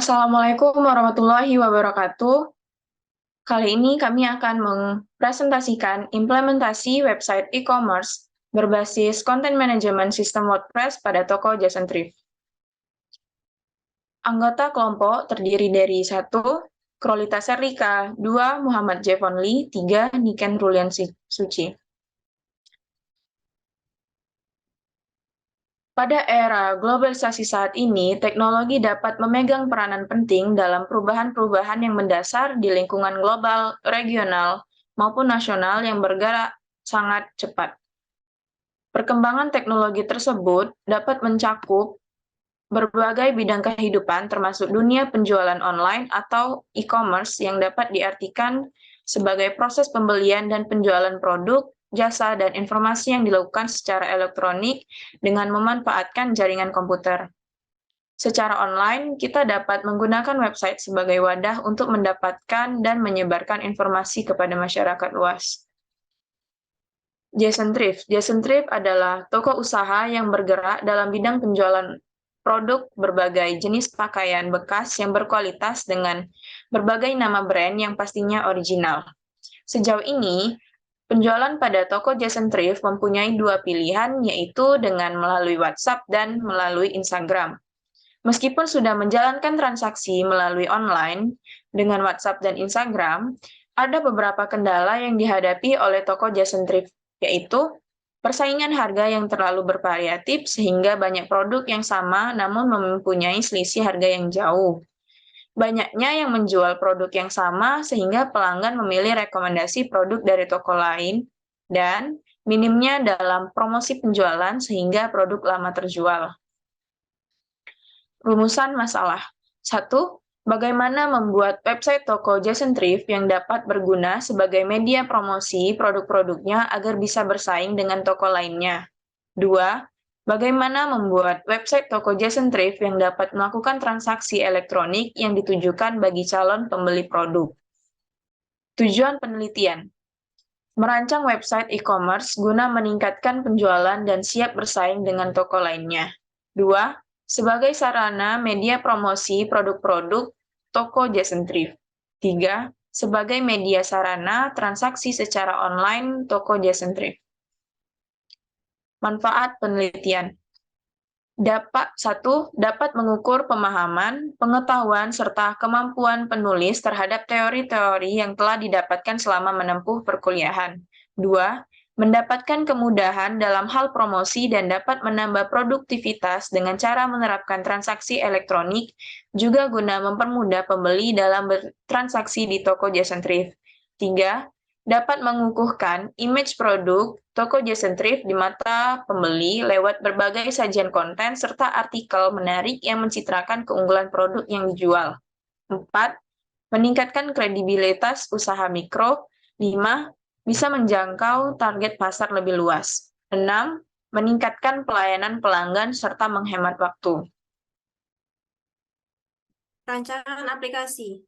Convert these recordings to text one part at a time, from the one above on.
Assalamualaikum warahmatullahi wabarakatuh. Kali ini kami akan mempresentasikan implementasi website e-commerce berbasis Content Management System WordPress pada toko Jason Thrift. Anggota kelompok terdiri dari 1. Krolita Serlika, 2. Muhammad Jevonli, 3. Niken Rulian Suci. Pada era globalisasi saat ini, teknologi dapat memegang peranan penting dalam perubahan-perubahan yang mendasar di lingkungan global, regional, maupun nasional yang bergerak sangat cepat. Perkembangan teknologi tersebut dapat mencakup berbagai bidang kehidupan, termasuk dunia penjualan online atau e-commerce yang dapat diartikan sebagai proses pembelian dan penjualan produk, jasa, dan informasi yang dilakukan secara elektronik dengan memanfaatkan jaringan komputer. Secara online, kita dapat menggunakan website sebagai wadah untuk mendapatkan dan menyebarkan informasi kepada masyarakat luas. Jason Thrift adalah toko usaha yang bergerak dalam bidang penjualan produk berbagai jenis pakaian bekas yang berkualitas dengan berbagai nama brand yang pastinya original. Sejauh ini, penjualan pada toko Jason Thrift mempunyai dua pilihan, yaitu dengan melalui WhatsApp dan melalui Instagram. Meskipun sudah menjalankan transaksi melalui online dengan WhatsApp dan Instagram, ada beberapa kendala yang dihadapi oleh toko Jason Thrift, yaitu persaingan harga yang terlalu bervariatif sehingga banyak produk yang sama namun mempunyai selisih harga yang jauh. Banyaknya yang menjual produk yang sama sehingga pelanggan memilih rekomendasi produk dari toko lain, dan minimnya dalam promosi penjualan sehingga produk lama terjual. Rumusan masalah. 1. Bagaimana membuat website toko Jason Thrift yang dapat berguna sebagai media promosi produk-produknya agar bisa bersaing dengan toko lainnya. 2. Bagaimana membuat website toko Jason Thrift yang dapat melakukan transaksi elektronik yang ditujukan bagi calon pembeli produk. Tujuan penelitian. Merancang website e-commerce guna meningkatkan penjualan dan siap bersaing dengan toko lainnya. 2. Sebagai sarana media promosi produk-produk toko Jason Thrift. 3. Sebagai media sarana transaksi secara online toko Jason Thrift. Manfaat penelitian. 1. Dapat mengukur pemahaman, pengetahuan, serta kemampuan penulis terhadap teori-teori yang telah didapatkan selama menempuh perkuliahan. 2. Mendapatkan kemudahan dalam hal promosi dan dapat menambah produktivitas dengan cara menerapkan transaksi elektronik, juga guna mempermudah pembeli dalam bertransaksi di toko Jason Thrift. 3. Dapat mengukuhkan image produk toko Jason Thrift di mata pembeli lewat berbagai sajian konten serta artikel menarik yang mencitrakan keunggulan produk yang dijual. 4. Meningkatkan kredibilitas usaha mikro. 5. Bisa menjangkau target pasar lebih luas. 6. Meningkatkan pelayanan pelanggan serta menghemat waktu. Rancangan aplikasi.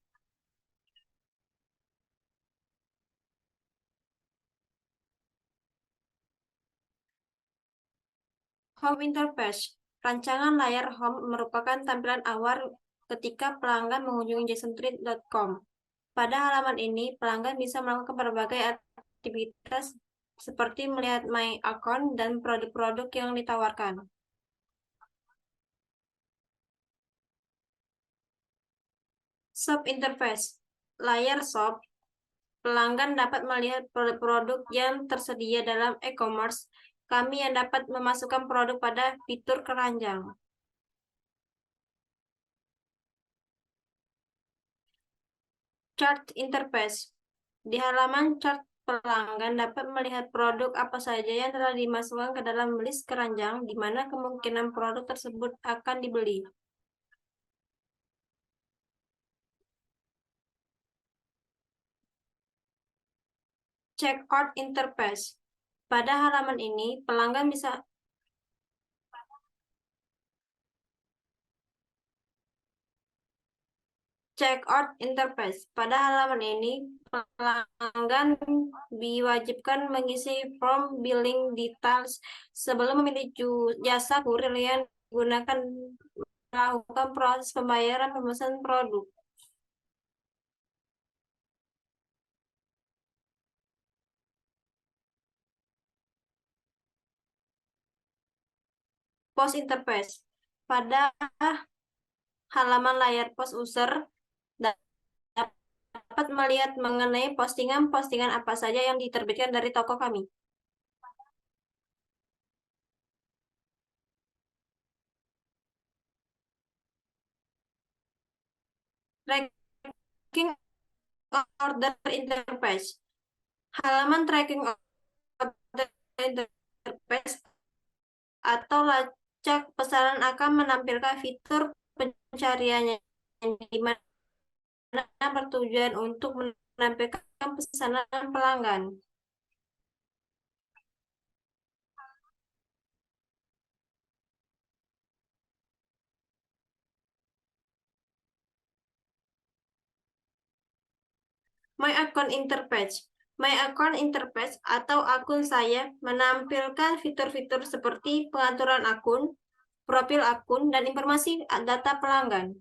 Home Interface. Rancangan layar home merupakan tampilan awal ketika pelanggan mengunjungi jasonthrift.com. Pada halaman ini, pelanggan bisa melakukan berbagai aktivitas seperti melihat My Account dan produk-produk yang ditawarkan. Shop Interface. Layar shop. Pelanggan dapat melihat produk-produk yang tersedia dalam e-commerce. Kami yang dapat memasukkan produk pada fitur keranjang. Chart Interface. Di halaman chart, pelanggan dapat melihat produk apa saja yang telah dimasukkan ke dalam list keranjang, di mana kemungkinan produk tersebut akan dibeli. Checkout Interface. Pada halaman ini, pelanggan bisa Checkout Interface. Pada halaman ini, pelanggan diwajibkan mengisi form billing details sebelum memilih jasa kurir yang digunakan melakukan proses pembayaran pemesanan produk. Post interface. Pada halaman layar post user dapat melihat mengenai postingan-postingan apa saja yang diterbitkan dari toko kami. Tracking order interface. Halaman tracking order interface atau lacak pesanan akan menampilkan fitur pencariannya di mana bertujuan untuk menampilkan pesanan pelanggan. My Account Interface. My Account Interface atau akun saya menampilkan fitur-fitur seperti pengaturan akun, profil akun, dan informasi data pelanggan.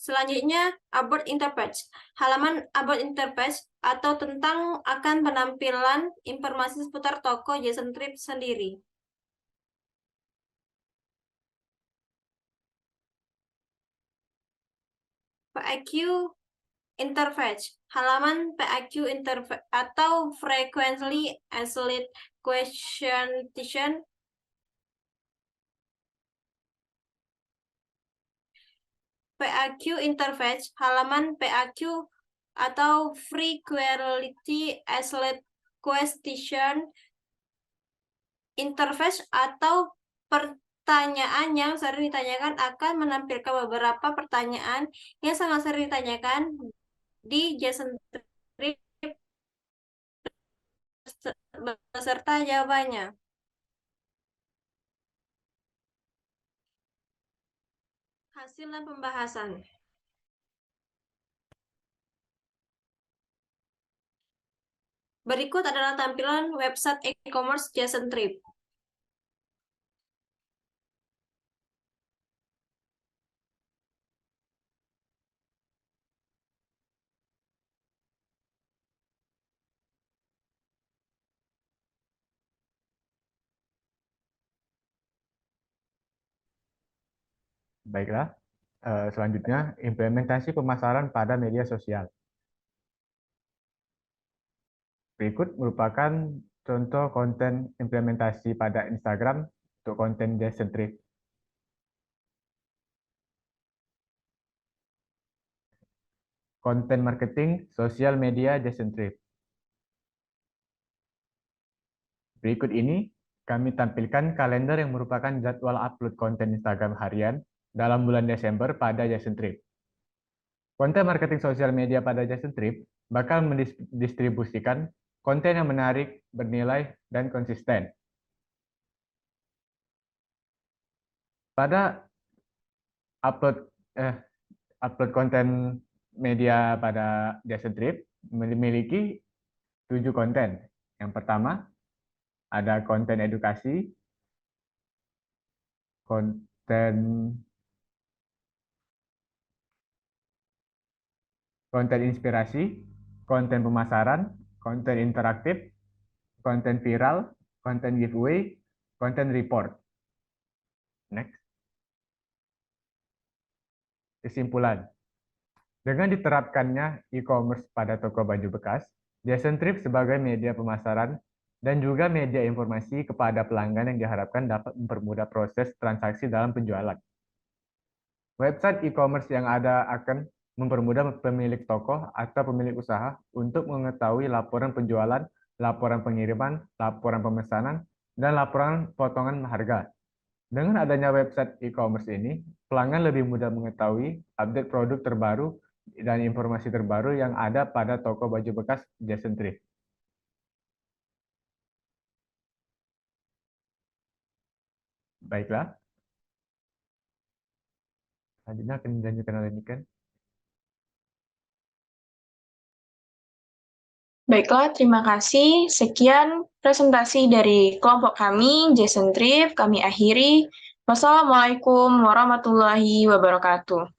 Selanjutnya, About Interface. Halaman About Interface atau tentang akan penampilan informasi seputar toko Jason Trip sendiri. FAQ Interface. Halaman FAQ Interface atau Frequently Asked Question. FAQ Interface. Halaman FAQ atau Frequently Asked Question Interface atau pertanyaan yang sering ditanyakan akan menampilkan beberapa pertanyaan yang sangat sering ditanyakan di JSON Trip beserta jawabannya. Hasil dan pembahasan. Berikut adalah tampilan website e-commerce JSON Trip. Baiklah, selanjutnya implementasi pemasaran pada media sosial. Berikut merupakan contoh konten implementasi pada Instagram untuk konten Jason Trip. Konten marketing sosial media Jason Trip. Berikut ini kami tampilkan kalender yang merupakan jadwal upload konten Instagram harian dalam bulan Desember pada Jason Trip. Konten marketing sosial media pada Jason Trip bakal mendistribusikan konten yang menarik, bernilai, dan konsisten. Pada upload konten media pada Jason Trip memiliki 7 konten. Yang pertama, ada konten edukasi, konten inspirasi, konten pemasaran, konten interaktif, konten viral, konten giveaway, konten report. Next. Kesimpulan. Dengan diterapkannya e-commerce pada toko baju bekas, Jason Trip sebagai media pemasaran dan juga media informasi kepada pelanggan yang diharapkan dapat mempermudah proses transaksi dalam penjualan. Website e-commerce yang ada akan mempermudah pemilik toko atau pemilik usaha untuk mengetahui laporan penjualan, laporan pengiriman, laporan pemesanan, dan laporan potongan harga. Dengan adanya website e-commerce ini, pelanggan lebih mudah mengetahui update produk terbaru dan informasi terbaru yang ada pada toko baju bekas Jason Trip. Baiklah. Selanjutnya akan dilanjutkan oleh Niken. Baiklah, terima kasih. Sekian presentasi dari kelompok kami, Jason Trip. Kami akhiri. Wassalamualaikum warahmatullahi wabarakatuh.